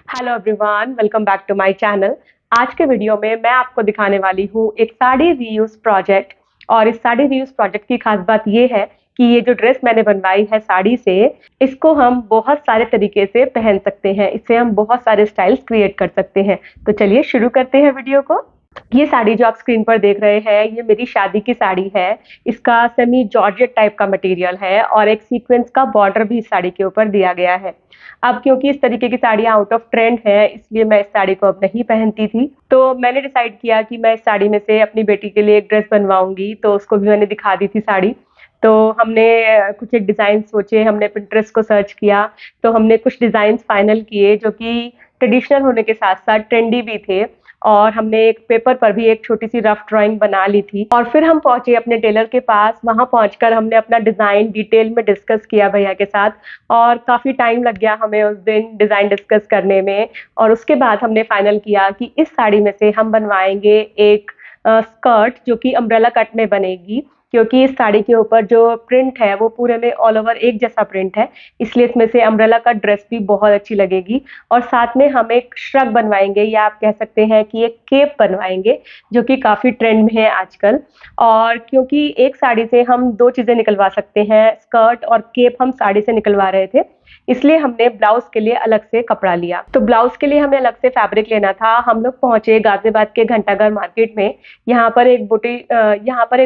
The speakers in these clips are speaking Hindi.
Hello everyone, welcome back to my channel. आज के वीडियो में मैं आपको दिखाने वाली हूँ एक साड़ी रीयूज प्रोजेक्ट। और इस साड़ी रीयूज प्रोजेक्ट की खास बात ये है कि ये जो ड्रेस मैंने बनवाई है साड़ी से, इसको हम बहुत सारे तरीके से पहन सकते हैं। इससे हम बहुत सारे स्टाइल्स क्रिएट कर सकते हैं। तो चलिए शुरू करते हैं वीडियो को। ये साड़ी जो आप स्क्रीन पर देख रहे हैं, ये मेरी शादी की साड़ी है। इसका सेमी जॉर्जेट टाइप का मटेरियल है और एक सीक्वेंस का बॉर्डर भी इस साड़ी के ऊपर दिया गया है। अब क्योंकि इस तरीके की साड़ियाँ आउट ऑफ ट्रेंड है, इसलिए मैं इस साड़ी को अब नहीं पहनती थी। तो मैंने डिसाइड किया कि मैं इस साड़ी में से अपनी बेटी के लिए एक ड्रेस बनवाऊंगी, तो उसको भी मैंने दिखा दी थी साड़ी। तो हमने कुछ एक डिज़ाइन सोचे, हमने पिंटरेस्ट को सर्च किया, तो हमने कुछ डिज़ाइंस फाइनल किए जो कि ट्रेडिशनल होने के साथ साथ ट्रेंडी भी थे। और हमने एक पेपर पर भी एक छोटी सी रफ ड्राइंग बना ली थी और फिर हम पहुंचे अपने टेलर के पास। वहां पहुंचकर हमने अपना डिज़ाइन डिटेल में डिस्कस किया भैया के साथ, और काफ़ी टाइम लग गया हमें उस दिन डिज़ाइन डिस्कस करने में। और उसके बाद हमने फाइनल किया कि इस साड़ी में से हम बनवाएंगे एक स्कर्ट जो कि अम्ब्रेला कट में बनेगी, क्योंकि इस साड़ी के ऊपर जो प्रिंट है वो पूरे में ऑल ओवर एक जैसा प्रिंट है, इसलिए इसमें से अम्ब्रेला कट ड्रेस भी बहुत अच्छी लगेगी। और साथ में हम एक श्रग बनवाएंगे, या आप कह सकते हैं कि एक केप बनवाएंगे, जो कि काफ़ी ट्रेंड में है आजकल। और क्योंकि एक साड़ी से हम दो चीज़ें निकलवा सकते हैं, स्कर्ट और केप हम साड़ी से निकलवा रहे थे, इसलिए हमने ब्लाउज के लिए अलग से कपड़ा लिया। तो ब्लाउज के लिए हमें अलग से फैब्रिक लेना था। हम लोग पहुंचे गाजियाबाद के घंटाघर मार्केट में। यहाँ पर एक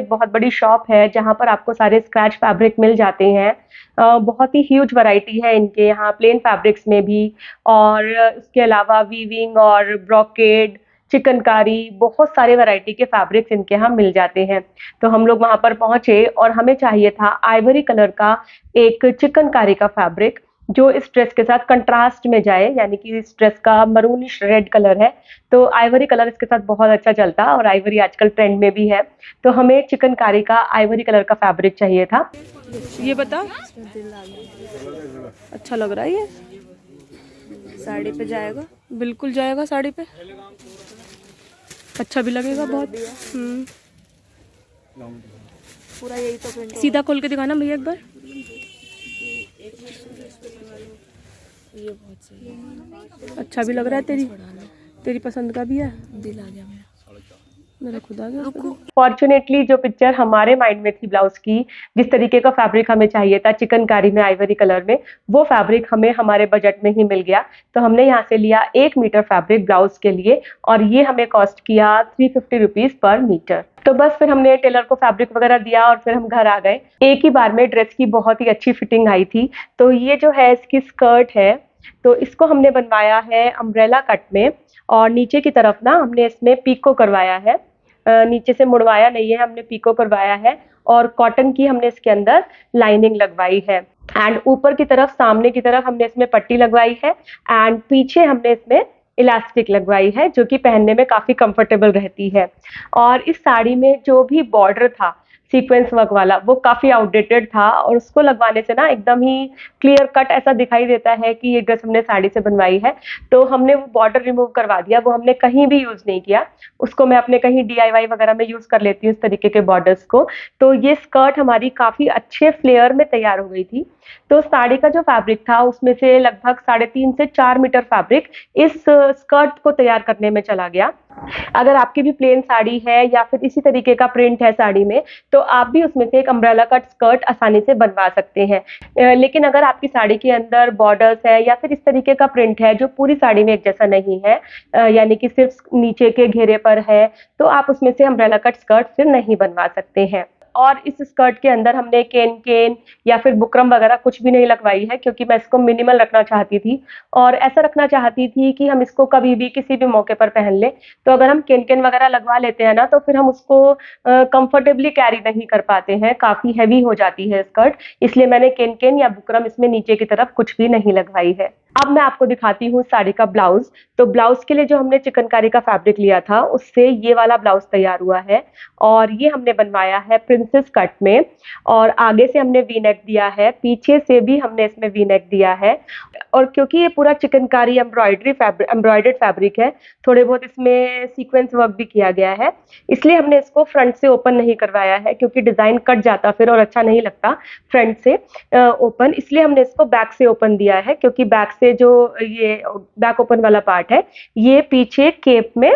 बहुत बड़ी शॉप है जहाँ पर आपको सारे स्क्रैच फैब्रिक मिल जाते हैं। बहुत ही ह्यूज वैरायटी है इनके यहाँ प्लेन फैब्रिक्स में भी, और उसके अलावा वीविंग और ब्रोकेड, चिकनकारी, बहुत सारे वैरायटी के फैब्रिक्स इनके यहाँ मिल जाते हैं। तो हम लोग वहाँ पर पहुंचे और हमें चाहिए था आइवरी कलर का एक चिकनकारी का फैब्रिक, जो इस ड्रेस के साथ कंट्रास्ट में जाए, यानी कि इस ड्रेस का मरूनिश रेड कलर है, तो आइवरी कलर इसके साथ बहुत अच्छा चलता है और आइवरी आजकल ट्रेंड में भी है। तो हमें चिकनकारी का आइवरी कलर का फैब्रिक चाहिए था। ये बता, अच्छा लग रहा है ये साड़ी पे जाएगा, बिल्कुल जाएगा साड़ी पे, अच्छा भी लगेगा बहुत। पूरा यही तो प्रिंट सीधा खोल के दिखाना भैया एक बार। ये बहुत सही है, अच्छा भी लग रहा है, तेरी पसंद का भी है। दिल आ गया मेरा खुदा गया। फॉर्चुनेटली जो पिक्चर हमारे माइंड में थी ब्लाउज की, जिस तरीके का फैब्रिक हमें चाहिए था चिकनकारी में आइवरी कलर में, वो फैब्रिक हमें हमारे बजट में ही मिल गया। तो हमने यहाँ से लिया 1 मीटर फैब्रिक ब्लाउज के लिए, और ये हमें कॉस्ट किया 350 रुपीज पर मीटर। तो बस फिर हमने टेलर को फैब्रिक वगैरह दिया और फिर हम घर आ गए। एक ही बार में ड्रेस की बहुत ही अच्छी फिटिंग आई थी। तो ये जो है इसकी स्कर्ट है, तो इसको हमने बनवाया है अम्ब्रेला कट में, और नीचे की तरफ ना हमने इसमें पीको करवाया है। नीचे से मुड़वाया नहीं है, हमने पीको करवाया है, और कॉटन की हमने इसके अंदर लाइनिंग लगवाई है। एंड ऊपर की तरफ, सामने की तरफ हमने इसमें पट्टी लगवाई है, एंड पीछे हमने इसमें इलास्टिक लगवाई है, जो कि पहनने में काफ़ी कंफर्टेबल रहती है। और इस साड़ी में जो भी बॉर्डर था सीक्वेंस वर्क वाला, वो काफ़ी आउटडेटेड था, और उसको लगवाने से ना एकदम ही क्लियर कट ऐसा दिखाई देता है कि ये ड्रेस हमने साड़ी से बनवाई है। तो हमने वो बॉर्डर रिमूव करवा दिया, वो हमने कहीं भी यूज़ नहीं किया। उसको मैं अपने कहीं DIY वगैरह में यूज़ कर लेती हूँ इस तरीके के बॉर्डर्स को। तो ये स्कर्ट हमारी काफ़ी अच्छे फ्लेयर में तैयार हो गई थी। तो साड़ी का जो फैब्रिक था उसमें से लगभग 3.5 से 4 मीटर फैब्रिक इस स्कर्ट को तैयार करने में चला गया। अगर आपकी भी प्लेन साड़ी है या फिर इसी तरीके का प्रिंट है साड़ी में, तो आप भी उसमें से एक अम्ब्रेला कट स्कर्ट आसानी से बनवा सकते हैं। लेकिन अगर आपकी साड़ी के अंदर बॉर्डर्स है या फिर इस तरीके का प्रिंट है जो पूरी साड़ी में एक जैसा नहीं है, यानी कि सिर्फ नीचे के घेरे पर है, तो आप उसमें से अम्ब्रेला कट स्कर्ट फिर नहीं बनवा सकते हैं। और इस स्कर्ट के अंदर हमने केन केन या फिर बुकरम वगैरह कुछ भी नहीं लगवाई है, क्योंकि मैं इसको मिनिमल रखना चाहती थी, और ऐसा रखना चाहती थी कि हम इसको कभी भी किसी भी मौके पर पहन लें। तो अगर हम केन केन वगैरह लगवा लेते हैं ना, तो फिर हम उसको कंफर्टेबली कैरी नहीं कर पाते हैं, काफ़ी हैवी हो जाती है स्कर्ट। इसलिए मैंने केन केन या बुकरम इसमें नीचे की तरफ कुछ भी नहीं लगवाई है। अब मैं आपको दिखाती हूँ साड़ी का ब्लाउज। तो ब्लाउज के लिए जो हमने चिकनकारी का फैब्रिक लिया था, उससे ये वाला ब्लाउज तैयार हुआ है, और ये हमने बनवाया है प्रिंसेस कट में। और आगे से हमने वी नेक दिया है, पीछे से भी हमने इसमें वी नेक दिया है। और क्योंकि ये पूरा चिकनकारी एम्ब्रॉयडर्ड फैब्रिक है, थोड़े बहुत इसमें सीक्वेंस वर्क भी किया गया है, इसलिए हमने इसको फ्रंट से ओपन नहीं करवाया है, क्योंकि डिज़ाइन कट जाता फिर और अच्छा नहीं लगता फ्रंट से ओपन। इसलिए हमने इसको बैक से ओपन दिया है, क्योंकि बैक से जो ये बैक ओपन वाला पार्ट है, ये पीछे केप में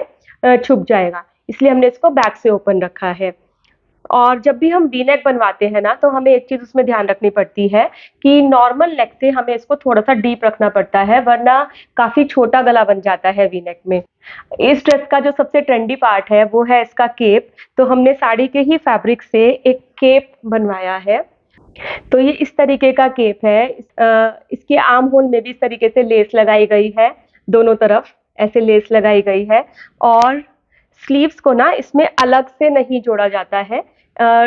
छुप जाएगा, इसलिए हमने इसको बैक से ओपन रखा है। और जब भी हम वी नेक बनवाते हैं ना, तो हमें एक चीज़ उसमें ध्यान रखनी पड़ती है कि नॉर्मल नेक से हमें इसको थोड़ा-सा डीप रखना पड़ता है, वरना काफ़ी छोटा गला बन जाता है वी नेक में। इस ड्रेस का जो सबसे ट्रेंडी पार्ट है, वो है इसका केप। तो हमने साड़ी के ही फैब्रिक से एक केप बनवाया है। तो ये इस तरीके का केप है। इसके आर्म होल में भी इस तरीके से लेस लगाई गई है, दोनों तरफ ऐसे लेस लगाई गई है। और स्लीव्स को ना इसमें अलग से नहीं जोड़ा जाता है।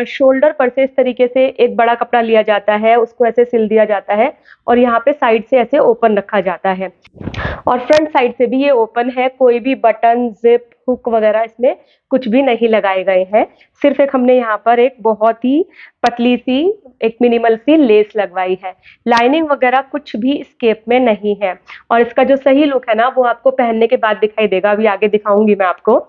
शोल्डर पर से इस तरीके से एक बड़ा कपड़ा लिया जाता है, उसको ऐसे सिल दिया जाता है और यहाँ पे साइड से ऐसे ओपन रखा जाता है। और फ्रंट साइड से भी ये ओपन है, कोई भी बटन, जिप, हुक वगैरह इसमें कुछ भी नहीं लगाए गए हैं। सिर्फ एक हमने यहाँ पर एक बहुत ही पतली सी, एक मिनिमल सी लेस लगवाई है। लाइनिंग वगैरह कुछ भी इस केप में नहीं है। और इसका जो सही लुक है ना, वो आपको पहनने के बाद दिखाई देगा, अभी आगे दिखाऊंगी मैं आपको।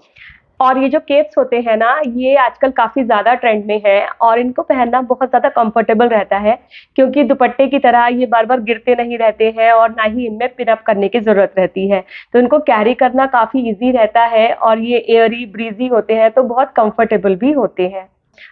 और ये जो केप्स होते हैं ना, ये आजकल काफ़ी ज़्यादा ट्रेंड में है और इनको पहनना बहुत ज़्यादा कंफर्टेबल रहता है, क्योंकि दुपट्टे की तरह ये बार-बार गिरते नहीं रहते हैं और ना ही इनमें पिन अप करने की ज़रूरत रहती है। तो इनको कैरी करना काफ़ी ईज़ी रहता है और ये एयरी, ब्रीज़ी होते हैं, तो बहुत कंफर्टेबल भी होते हैं।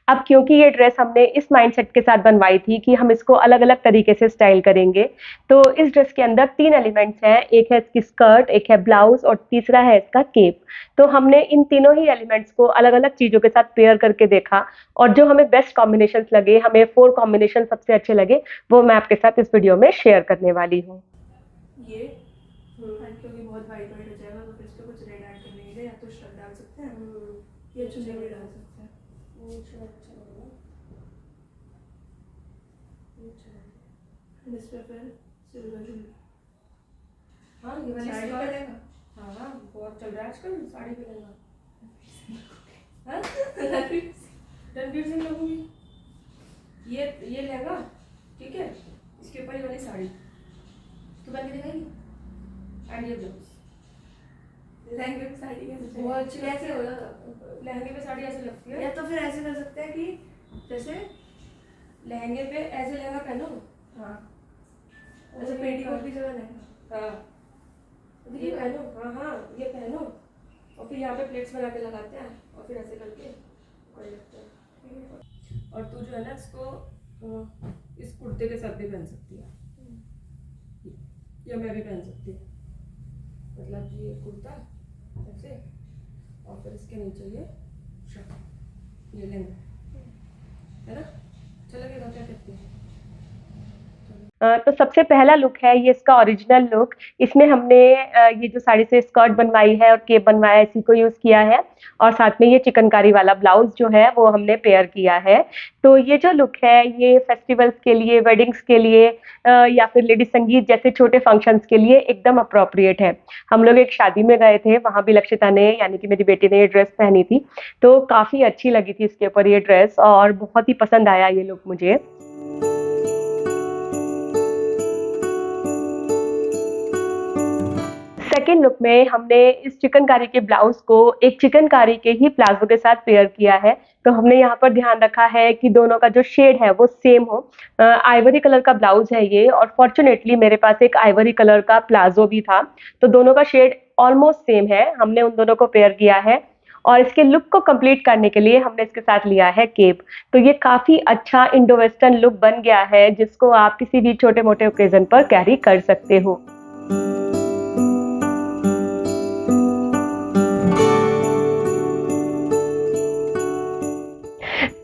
अब क्योंकि ये ड्रेस हमने इस माइंडसेट के साथ बनवाई थी कि हम इसको अलग-अलग तरीके से स्टाइल करेंगे, तो इस ड्रेस के अंदर 3 एलिमेंट्स हैं। एक है इसकी स्कर्ट, एक है ब्लाउज़ और तीसरा है इसका केप। तो हमने इन तीनों ही एलिमेंट्स को अलग-अलग चीज़ों के साथ पेयर करके देखा और जो हमें बेस्ट कॉम्बिनेशंस लगे, हमें 4 कॉम्बिनेशन सबसे अच्छे लगे, वो मैं आपके साथ इस वीडियो में शेयर करने वाली हूँ। ये क्योंकि बहुत वाइट वाइट हो जाएगा, तो फिर इस पे कुछ रेड ऐड करने के लिए या तो श्रग डाल सकते हैं, ये चुन्नी भी डाल सकते हैं। इस पे फिर सिल्वर ज्वेलरी। हाँ, ये वाली साड़ी स्कर्ट। पहनेगा? हाँ हाँ, बहुत चल रहा है आजकल साड़ी पहनना। हाँ? रणवीर सिंह लगूंगी। ये लहंगा, ठीक है, इसके ऊपर ये वाली साड़ी तू पहन के दिखाएगी, एंड ये ब्लाउज। लहंगे पे साड़ी कैसे बहुत अच्छी कैसे लगती है। होगा? लहंगे पे साड़ी ऐसे लगती है, या तो फिर ऐसे कर सकते हैं कि जैसे लहंगे पे ऐसे लहंगा पहनो। हाँ, ऐसे पेटीकोट की जगह लहंगा। हाँ, ये पहनो, हाँ हाँ, ये पहनो और फिर यहाँ पे प्लेट्स बना के लगाते हैं और फिर ऐसे करके कर लेते हैं। और तू जो है ना, इसको इस कुर्ते के साथ भी पहन सकती है, या मैं भी पहन सकती हूँ। मतलब ये कुर्ता ऐसे और फिर इसके नीचे ये शर्ट, ये लहंगा, है ना? अच्छा लगेगा, क्या कहती है? तो सबसे पहला लुक है ये इसका ओरिजिनल लुक। इसमें हमने ये जो साड़ी से स्कर्ट बनवाई है और केप बनवाया है, इसी को यूज़ किया है और साथ में ये चिकनकारी वाला ब्लाउज़ जो है वो हमने पेयर किया है। तो ये जो लुक है, ये फेस्टिवल्स के लिए, वेडिंग्स के लिए या फिर लेडी संगीत जैसे छोटे फंक्शंस के लिए एकदम अप्रोप्रिएट है। हम लोग एक शादी में गए थे, वहाँ भी लक्षिता ने, यानी कि मेरी बेटी ने, ये ड्रेस पहनी थी, तो काफ़ी अच्छी लगी थी इसके ऊपर ये ड्रेस और बहुत ही पसंद आया ये लुक मुझे। सेकेंड लुक में हमने इस चिकनकारी के ब्लाउज को एक चिकनकारी के ही प्लाजो के साथ पेयर किया है। तो हमने यहाँ पर ध्यान रखा है कि दोनों का जो शेड है वो सेम हो। आइवरी कलर का ब्लाउज है ये और फॉर्चुनेटली मेरे पास एक आइवरी कलर का प्लाजो भी था, तो दोनों का शेड ऑलमोस्ट सेम है। हमने उन दोनों को पेयर किया है और इसके लुक को कंप्लीट करने के लिए हमने इसके साथ लिया है केप। तो ये काफ़ी अच्छा इंडो वेस्टर्न लुक बन गया है, जिसको आप किसी भी छोटे-मोटे ओकेजन पर कैरी कर सकते हो।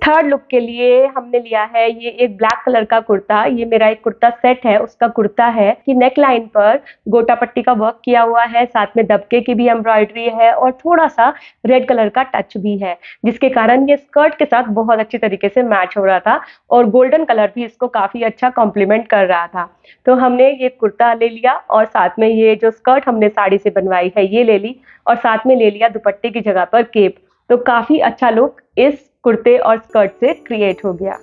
थर्ड लुक के लिए हमने लिया है ये एक ब्लैक कलर का कुर्ता। ये मेरा एक कुर्ता सेट है, उसका कुर्ता है कि नेक लाइन पर गोटा पट्टी का वर्क किया हुआ है, साथ में दबके की भी एम्ब्रॉयडरी है और थोड़ा-सा रेड कलर का टच भी है, जिसके कारण ये स्कर्ट के साथ बहुत अच्छी तरीके से मैच हो रहा था और गोल्डन कलर भी इसको काफ़ी अच्छा कॉम्प्लीमेंट कर रहा था। तो हमने ये कुर्ता ले लिया और साथ में ये जो स्कर्ट हमने साड़ी से बनवाई है, ये ले ली और साथ में ले लिया दुपट्टे की जगह पर केप। तो काफ़ी अच्छा लुक इस कुर्ते और स्कर्ट से क्रिएट हो गया।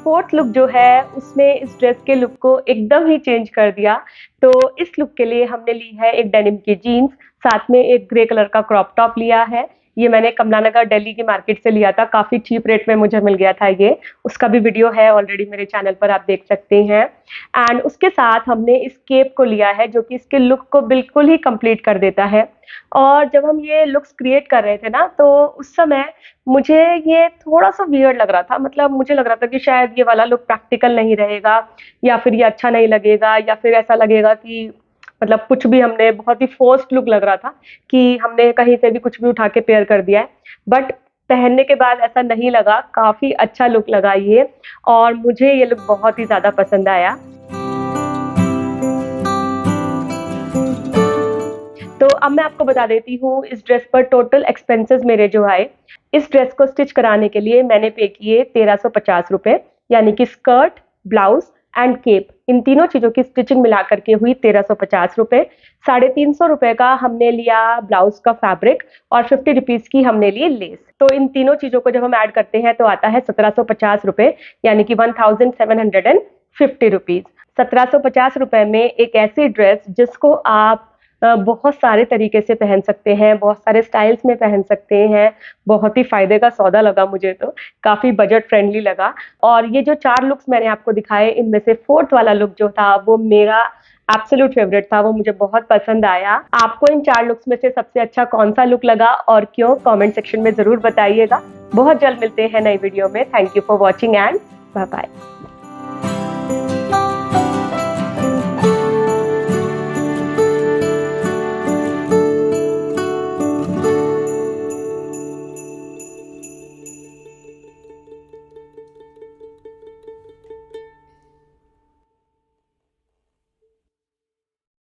फोर्थ लुक जो है उसने इस ड्रेस के लुक को एकदम ही चेंज कर दिया। तो इस लुक के लिए हमने ली है एक डेनिम की जीन्स, साथ में एक ग्रे कलर का क्रॉप टॉप लिया है। ये मैंने कमला नगर दिल्ली की मार्केट से लिया था, काफ़ी चीप रेट में मुझे मिल गया था ये। उसका भी वीडियो है ऑलरेडी मेरे चैनल पर, आप देख सकते हैं। एंड उसके साथ हमने इस केप को लिया है जो कि इसके लुक को बिल्कुल ही कंप्लीट कर देता है। और जब हम ये लुक्स क्रिएट कर रहे थे ना, तो उस समय मुझे ये थोड़ा-सा वियर्ड लग रहा था। मतलब मुझे लग रहा था कि शायद ये वाला लुक प्रैक्टिकल नहीं रहेगा, या फिर ये अच्छा नहीं लगेगा, या फिर ऐसा लगेगा कि मतलब कुछ भी हमने बहुत ही फोर्स्ड लुक लग रहा था कि हमने कहीं से भी कुछ भी उठा के पेयर कर दिया है। बट पहनने के बाद ऐसा नहीं लगा, काफ़ी अच्छा लुक लगा ये, और मुझे ये लुक बहुत ही ज़्यादा पसंद आया। तो अब मैं आपको बता देती हूँ इस ड्रेस पर टोटल एक्सपेंसेस मेरे जो आए। इस ड्रेस को स्टिच कराने के लिए मैंने पे किए 1350 रुपए, यानी कि स्कर्ट, ब्लाउज एंड केप, इन तीनों चीज़ों की स्टिचिंग मिला करके हुई 1350 रुपए। 350 रुपए का हमने लिया ब्लाउज का फैब्रिक, और 50 रुपीज़ की हमने ली लेस। तो इन तीनों चीज़ों को जब हम ऐड करते हैं तो आता है 1750 रुपए, यानी कि 1750 रुपीज़। 1750 रुपए में एक ऐसी ड्रेस जिसको आप बहुत सारे तरीके से पहन सकते हैं, बहुत सारे स्टाइल्स में पहन सकते हैं। बहुत ही फ़ायदे का सौदा लगा मुझे तो, काफ़ी बजट फ्रेंडली लगा। और ये जो 4 लुक्स मैंने आपको दिखाए, इनमें से 4th वाला लुक जो था वो मेरा एब्सोल्यूट फेवरेट था, वो मुझे बहुत पसंद आया। आपको इन 4 लुक्स में से सबसे अच्छा कौन-सा लुक लगा और क्यों? कमेंट सेक्शन में ज़रूर बताइएगा। बहुत जल्द मिलते हैं नई वीडियो में। Thank you for watching and bye bye.